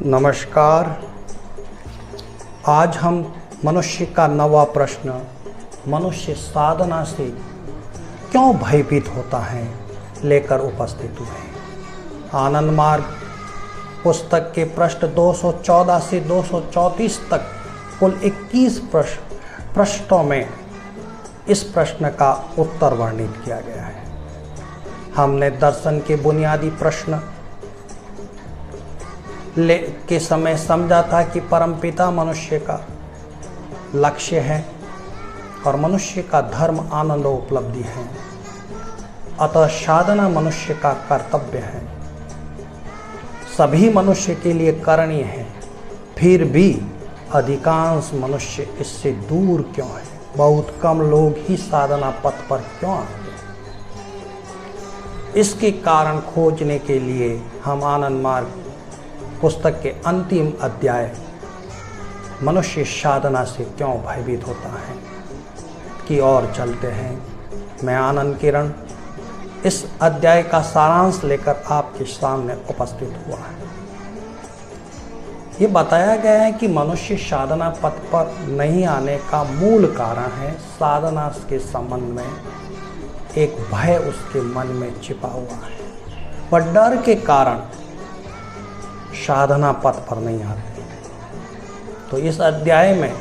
नमस्कार। आज हम मनुष्य का नवा प्रश्न, मनुष्य साधना से क्यों भयभीत होता है, लेकर उपस्थित हुए। आनंद मार्ग पुस्तक के पृष्ठ 214 से 234 तक कुल 21 पृष्ठों में इस प्रश्न का उत्तर वर्णित किया गया है। हमने दर्शन के बुनियादी प्रश्न के समय समझा था कि परमपिता मनुष्य का लक्ष्य है और मनुष्य का धर्म आनंद और उपलब्धि है, अतः साधना मनुष्य का कर्तव्य है, सभी मनुष्य के लिए करणीय है। फिर भी अधिकांश मनुष्य इससे दूर क्यों है, बहुत कम लोग ही साधना पथ पर क्यों आते हैं। इसके कारण खोजने के लिए हम आनंद मार्ग पुस्तक के अंतिम अध्याय मनुष्य साधना से क्यों भयभीत होता है की ओर चलते हैं। मैं आनंद किरण इस अध्याय का सारांश लेकर आपके सामने उपस्थित हुआ है। ये बताया गया है कि मनुष्य साधना पथ पर नहीं आने का मूल कारण है साधना के संबंध में एक भय उसके मन में छिपा हुआ है। वह डर के कारण साधना पथ पर नहीं आते। तो इस अध्याय में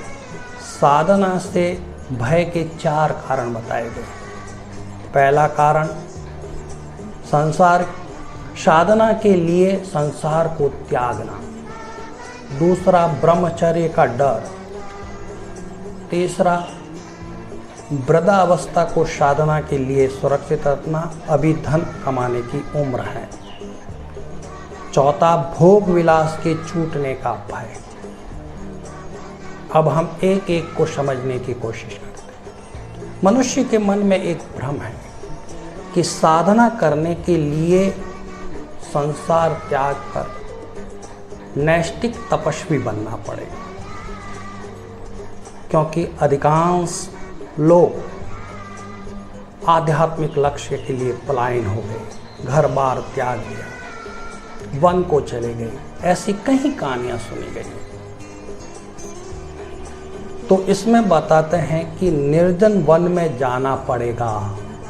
साधना से भय के 4 कारण बताए गए। पहला कारण, साधना के लिए संसार को त्यागना। दूसरा, ब्रह्मचर्य का डर। तीसरा, वृद्धावस्था को साधना के लिए सुरक्षित रखना, अभी धन कमाने की उम्र है। चौथा, भोग विलास के छूटने का भय। अब हम एक एक को समझने की कोशिश करते हैं। मनुष्य के मन में एक भ्रम है कि साधना करने के लिए संसार त्याग कर नैष्ठिक तपस्वी बनना पड़ेगा, क्योंकि अधिकांश लोग आध्यात्मिक लक्ष्य के लिए पलायन हो गए, घर बार त्याग दिया, वन को चले गए। ऐसी कई कहानियां सुनी गई। तो इसमें बताते हैं कि निर्जन वन में जाना पड़ेगा।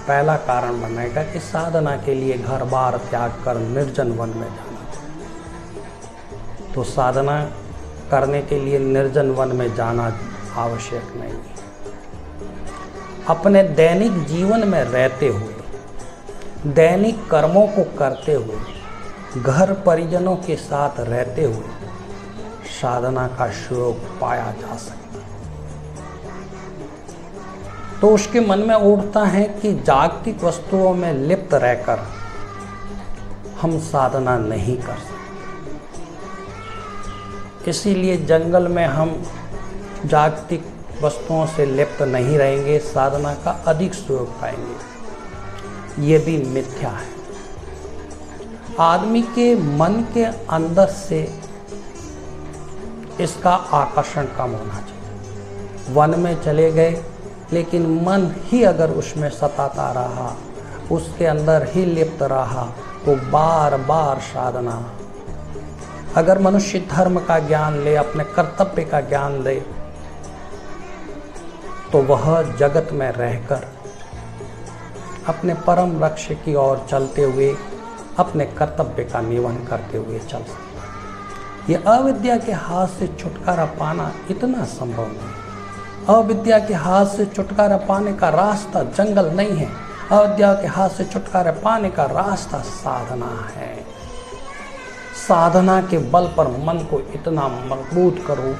पहला कारण बनेगा कि साधना के लिए घर बार त्याग कर निर्जन वन में जाना। तो साधना करने के लिए निर्जन वन में जाना आवश्यक नहीं है। अपने दैनिक जीवन में रहते हुए, दैनिक कर्मों को करते हुए, घर परिजनों के साथ रहते हुए साधना का सुयोग पाया जा सकता है। तो उसके मन में उठता है कि जागतिक वस्तुओं में लिप्त रहकर हम साधना नहीं कर सकते। इसीलिए जंगल में हम जागतिक वस्तुओं से लिप्त नहीं रहेंगे, साधना का अधिक सुयोग पाएंगे। ये भी मिथ्या है। आदमी के मन के अंदर से इसका आकर्षण कम होना चाहिए। वन में चले गए, लेकिन मन ही अगर उसमें सताता रहा, उसके अंदर ही लिप्त रहा, तो बार बार साधना। अगर मनुष्य धर्म का ज्ञान ले, अपने कर्तव्य का ज्ञान ले, तो वह जगत में रहकर अपने परम लक्ष्य की ओर चलते हुए अपने कर्तव्य का निर्वहन करते हुए चल सकता है। ये अविद्या के हाथ से छुटकारा पाना इतना संभव नहीं। अविद्या के हाथ से छुटकारा पाने का रास्ता जंगल नहीं है। अविद्या के हाथ से छुटकारा पाने का रास्ता साधना है। साधना के बल पर मन को इतना मजबूत करो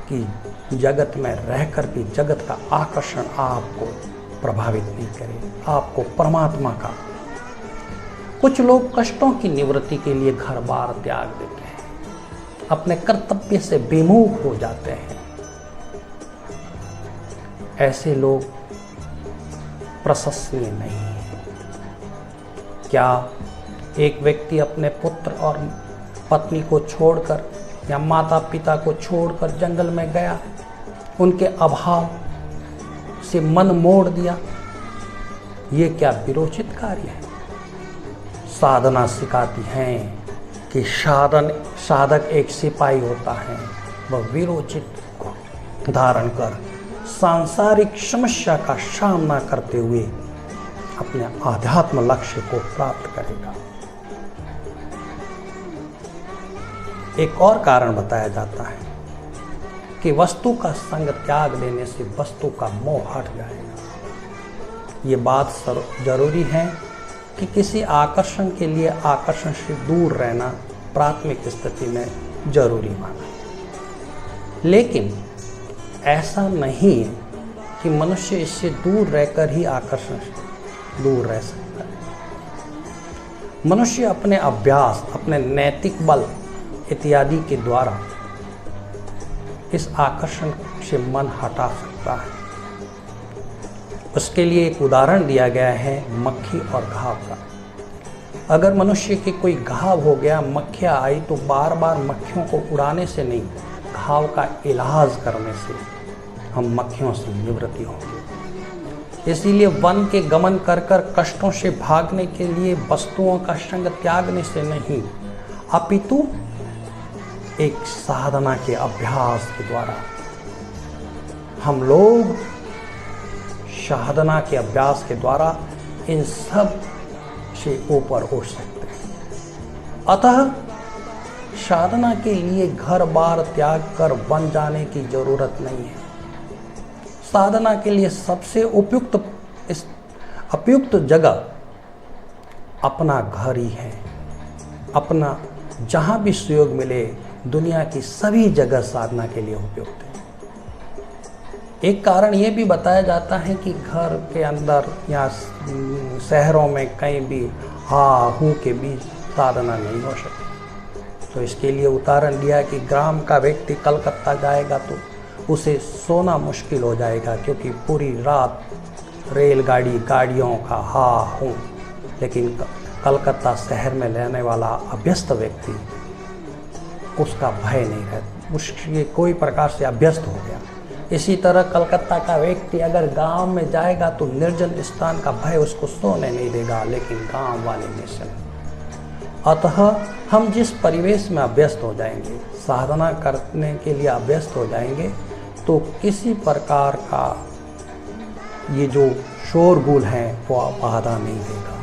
कि जगत में रहकर भी जगत का आकर्षण आपको प्रभावित नहीं करे, आपको परमात्मा का। कुछ लोग कष्टों की निवृत्ति के लिए घर बार त्याग देते हैं, अपने कर्तव्य से विमुख हो जाते हैं। ऐसे लोग प्रशंसनीय नहीं है। क्या एक व्यक्ति अपने पुत्र और पत्नी को छोड़कर या माता पिता को छोड़कर जंगल में गया, उनके अभाव से मन मोड़ दिया, ये क्या विरोचित कार्य है? साधना सिखाती है कि साधक एक सिपाही होता है, वह वीरोचित धारण कर सांसारिक समस्या का सामना करते हुए अपने आध्यात्म लक्ष्य को प्राप्त करेगा। एक और कारण बताया जाता है कि वस्तु का संग त्याग देने से वस्तु का मोह हट जाएगा। ये बात जरूरी है कि किसी आकर्षण के लिए आकर्षण से दूर रहना प्राथमिक स्थिति में जरूरी माना, लेकिन ऐसा नहीं है कि मनुष्य इससे दूर रहकर ही आकर्षण से दूर रह सकता है। मनुष्य अपने अभ्यास, अपने नैतिक बल इत्यादि के द्वारा इस आकर्षण से मन हटा सकता है। उसके लिए एक उदाहरण दिया गया है मक्खी और घाव का। अगर मनुष्य के कोई घाव हो गया, मक्खियाँ आई, तो बार बार मक्खियों को उड़ाने से नहीं, घाव का इलाज करने से हम मक्खियों से निवृत्ति होंगे। इसीलिए वन के गमन कर कर कष्टों से भागने के लिए वस्तुओं का संग त्यागने से नहीं, अपितु एक साधना के अभ्यास के द्वारा हम लोग साधना के अभ्यास के द्वारा इन सब से ऊपर उठ सकते हैं। अतः साधना के लिए घर बार त्याग कर वन जाने की जरूरत नहीं है। साधना के लिए सबसे उपयुक्त जगह अपना घर ही है। अपना जहाँ भी सहयोग मिले, दुनिया की सभी जगह साधना के लिए उपयुक्त है। एक कारण ये भी बताया जाता है कि घर के अंदर या शहरों में कहीं भी हा हूँ के बीच साधना नहीं हो सकती। तो इसके लिए उदाहरण दिया कि ग्राम का व्यक्ति कलकत्ता जाएगा तो उसे सोना मुश्किल हो जाएगा, क्योंकि पूरी रात रेलगाड़ी गाड़ियों का हा हूँ। लेकिन कलकत्ता शहर में रहने वाला अभ्यस्त व्यक्ति, उसका भय नहीं रहता, उसके कोई प्रकार से अभ्यस्त हो गया। इसी तरह कलकत्ता का व्यक्ति अगर गांव में जाएगा तो निर्जन स्थान का भय उसको सोने नहीं देगा, लेकिन गांव वाले नहीं। अतः हम जिस परिवेश में अभ्यस्त हो जाएंगे, साधना करने के लिए अभ्यस्त हो जाएंगे, तो किसी प्रकार का ये जो शोरगुल है वो बाधा नहीं देगा।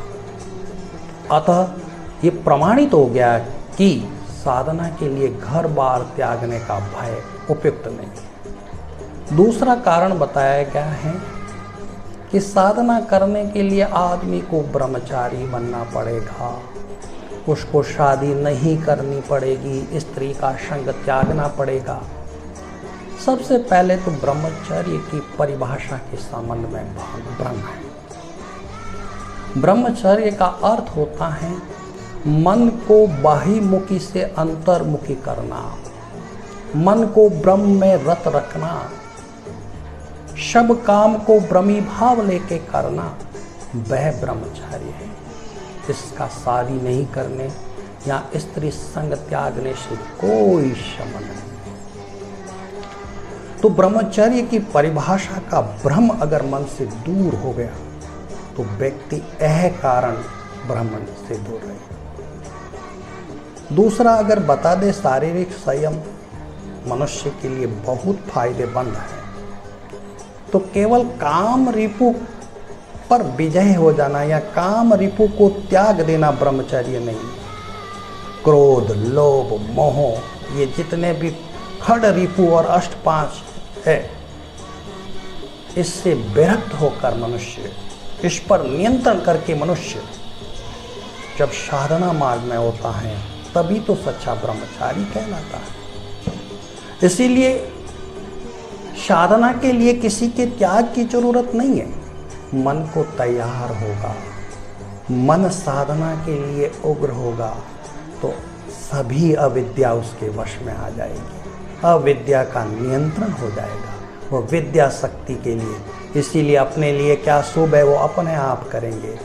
अतः ये प्रमाणित हो गया कि साधना के लिए घर बार त्यागने का भय उपयुक्त नहीं है। दूसरा कारण बताया गया है कि साधना करने के लिए आदमी को ब्रह्मचारी बनना पड़ेगा, उसको शादी नहीं करनी पड़ेगी, स्त्री का संग त्यागना पड़ेगा। सबसे पहले तो ब्रह्मचर्य की परिभाषा के संबंध में भ्रम है। ब्रह्मचर्य का अर्थ होता है मन को बाह्यमुखी से अंतर्मुखी करना, मन को ब्रह्म में रत रखना, सब काम को ब्रह्मी भाव लेके करना, वह ब्रह्मचर्य है। इसका शादी नहीं करने या स्त्री संग त्यागने से कोई संबंध नहीं। तो ब्रह्मचर्य की परिभाषा का भ्रम अगर मन से दूर हो गया तो व्यक्ति कारण ब्रह्म से दूर रहेगा। दूसरा अगर बता दे, शारीरिक संयम मनुष्य के लिए बहुत फायदेमंद है। तो केवल काम रिपु पर विजय हो जाना या काम रिपु को त्याग देना ब्रह्मचर्य नहीं। क्रोध, लोभ, मोह, ये जितने भी खड़ रिपु और अष्टपांच है, इससे विरक्त होकर मनुष्य, इस पर नियंत्रण करके मनुष्य जब साधना मार्ग में होता है, तभी तो सच्चा ब्रह्मचारी कहलाता है। इसीलिए साधना के लिए किसी के त्याग की जरूरत नहीं है। मन को तैयार होगा, मन साधना के लिए उग्र होगा, तो सभी अविद्या उसके वश में आ जाएगी। अविद्या का नियंत्रण हो जाएगा, वो विद्या शक्ति के लिए। इसीलिए अपने लिए क्या शुभ है वो अपने आप करेंगे।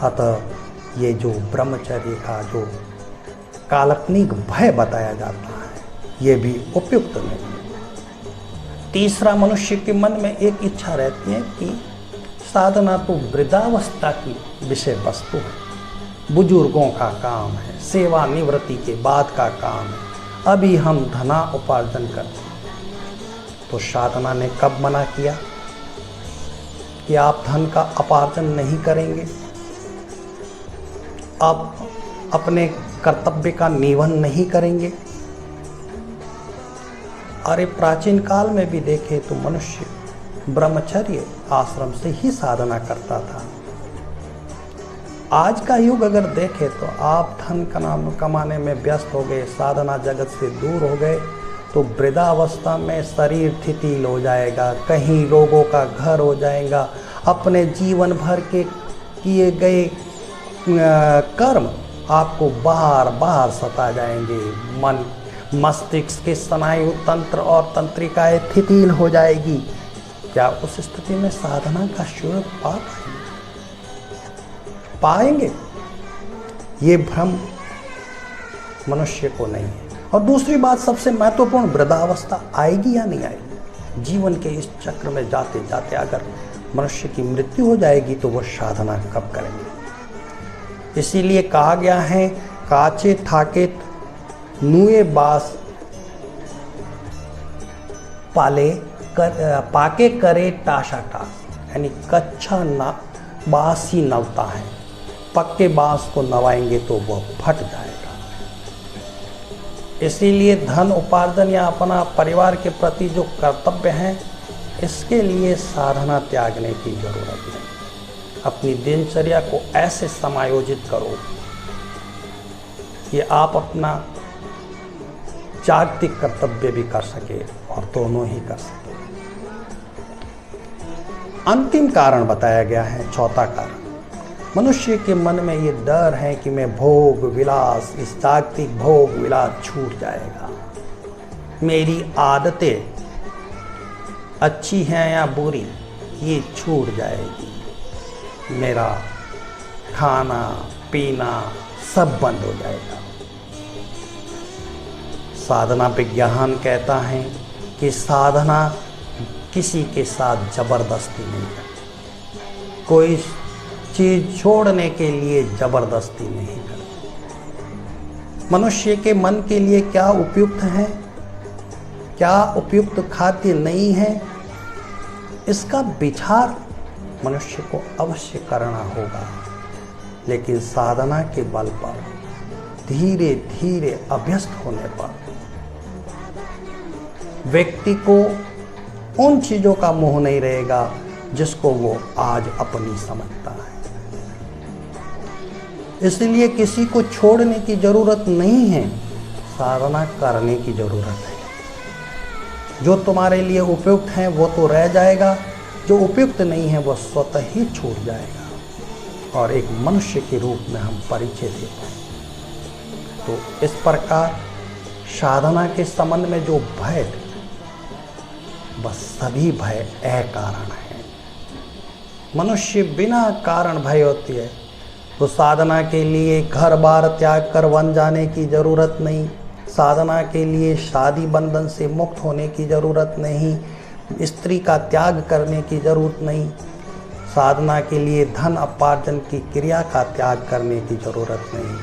अतः ये जो ब्रह्मचर्य का जो काल्पनिक भय बताया जाता है, ये भी उपयुक्त नहीं है। तीसरा, मनुष्य के मन में एक इच्छा रहती है कि साधना तो वृद्धावस्था की विषय वस्तु है, बुजुर्गों का काम है, सेवानिवृत्ति के बाद का काम है। अभी हम धना उपार्जन करते हैं। तो साधना ने कब मना किया कि आप धन का उपार्जन नहीं करेंगे, आप अपने कर्तव्य का निर्वहन नहीं करेंगे? अरे प्राचीन काल में भी देखे तो मनुष्य ब्रह्मचर्य आश्रम से ही साधना करता था। आज का युग अगर देखे तो आप धन का नाम कमाने में व्यस्त हो गए, साधना जगत से दूर हो गए, तो वृद्धावस्था में शरीर शिथिल हो जाएगा, कहीं रोगों का घर हो जाएगा, अपने जीवन भर के किए गए कर्म आपको बार बार सता जाएंगे। मन मस्तिष्क के स्नायु तंत्र और तंत्रिकाएं शिथिल हो जाएगी। क्या उस स्थिति में साधना का सुयोग पाएंगे? ये भ्रम मनुष्य को नहीं है। और दूसरी बात सबसे महत्वपूर्ण, वृद्धावस्था आएगी या नहीं आएगी? जीवन के इस चक्र में जाते जाते अगर मनुष्य की मृत्यु हो जाएगी तो वो साधना कब करेंगे? इसीलिए कहा गया है, काचे थाके नुए बास पाके करे टाशा टास, यानी कच्चा बांस ही नवता है, पक्के बांस को नवाएंगे तो वह फट जाएगा। इसीलिए धन उपार्जन या अपना परिवार के प्रति जो कर्तव्य हैं, इसके लिए साधना त्यागने की जरूरत नहीं। अपनी दिनचर्या को ऐसे समायोजित करो कि आप अपना जागतिक कर्तव्य भी कर सके और दोनों ही कर सके। अंतिम कारण बताया गया है, चौथा कारण, मनुष्य के मन में ये डर है कि मैं भोग विलास, इस जागतिक भोग विलास छूट जाएगा, मेरी आदतें अच्छी हैं या बुरी ये छूट जाएगी, मेरा खाना पीना सब बंद हो जाएगा। साधना विज्ञान कहता है कि साधना किसी के साथ जबरदस्ती नहीं करती, कोई चीज छोड़ने के लिए जबरदस्ती नहीं करती। मनुष्य के मन के लिए क्या उपयुक्त है, क्या उपयुक्त खाद्य नहीं है, इसका विचार मनुष्य को अवश्य करना होगा। लेकिन साधना के बल पर धीरे धीरे अभ्यस्त होने पर व्यक्ति को उन चीजों का मोह नहीं रहेगा जिसको वो आज अपनी समझता है। इसलिए किसी को छोड़ने की जरूरत नहीं है, साधना करने की जरूरत है। जो तुम्हारे लिए उपयुक्त है वो तो रह जाएगा, जो उपयुक्त नहीं है वो स्वतः ही छूट जाएगा और एक मनुष्य के रूप में हम परिचय देते हैं। तो इस प्रकार साधना के संबंध में जो भय, बस सभी भय अकारण है। मनुष्य बिना कारण भय होती है, तो साधना के लिए घर बार त्याग कर वन जाने की जरूरत नहीं, साधना के लिए शादी बंधन से मुक्त होने की जरूरत नहीं, स्त्री का त्याग करने की जरूरत नहीं, साधना के लिए धन उपार्जन की क्रिया का त्याग करने की जरूरत नहीं,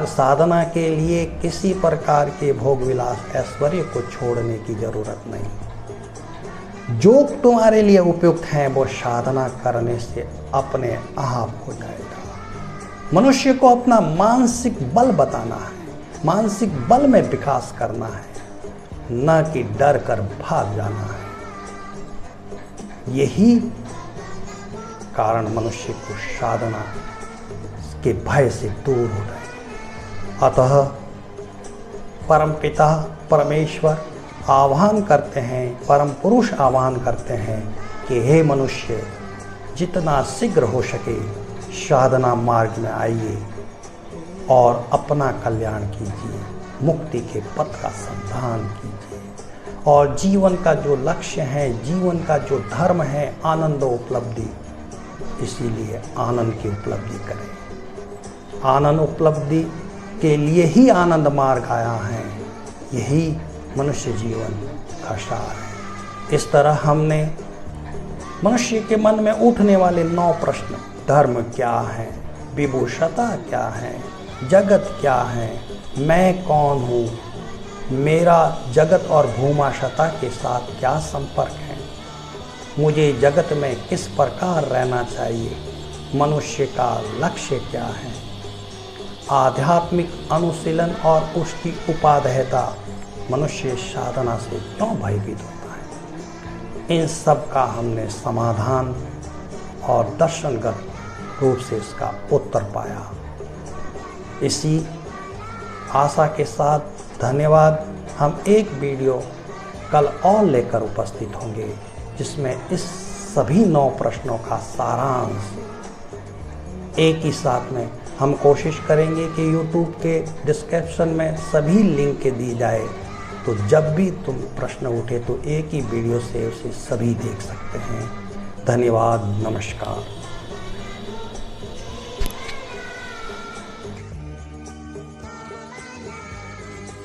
साधना के लिए किसी प्रकार के भोग विलास ऐश्वर्य को छोड़ने की जरूरत नहीं। जो तुम्हारे लिए उपयुक्त है वो साधना करने से अपने आप हो जाएगा। मनुष्य को अपना मानसिक बल बताना है, मानसिक बल में विकास करना है, न कि डर कर भाग जाना है। यही कारण मनुष्य को साधना के भय से दूर हो रहे। अतः परमपिता परमेश्वर आह्वान करते हैं, परम पुरुष आह्वान करते हैं कि हे मनुष्य, जितना शीघ्र हो सके साधना मार्ग में आइए और अपना कल्याण कीजिए, मुक्ति के पथ का संधान कीजिए और जीवन का जो लक्ष्य है, जीवन का जो धर्म है, आनंद उपलब्धि, इसीलिए आनंद की उपलब्धि करें। आनंद उपलब्धि के लिए ही आनंद मार्ग आया है, यही मनुष्य जीवन का सार है। इस तरह हमने मनुष्य के मन में उठने वाले 9 प्रश्न, धर्म क्या है, विभूषता क्या है, जगत क्या है, मैं कौन हूँ, मेरा जगत और भूमाशता के साथ क्या संपर्क है, मुझे जगत में किस प्रकार रहना चाहिए, मनुष्य का लक्ष्य क्या है, आध्यात्मिक अनुशीलन और उसकी उपादेयता मनुष्य साधना से क्यों भयभीत होता है। इन सब का हमने समाधान और दर्शनगत रूप से इसका उत्तर पाया। इसी आशा के साथ धन्यवाद। हम एक वीडियो कल और लेकर उपस्थित होंगे जिसमें इस सभी 9 प्रश्नों का सारांश एक ही साथ में हम कोशिश करेंगे कि YouTube के डिस्क्रिप्शन में सभी लिंक दी जाए, तो जब भी तुम प्रश्न उठे तो एक ही वीडियो से उसे सभी देख सकते हैं। धन्यवाद, नमस्कार।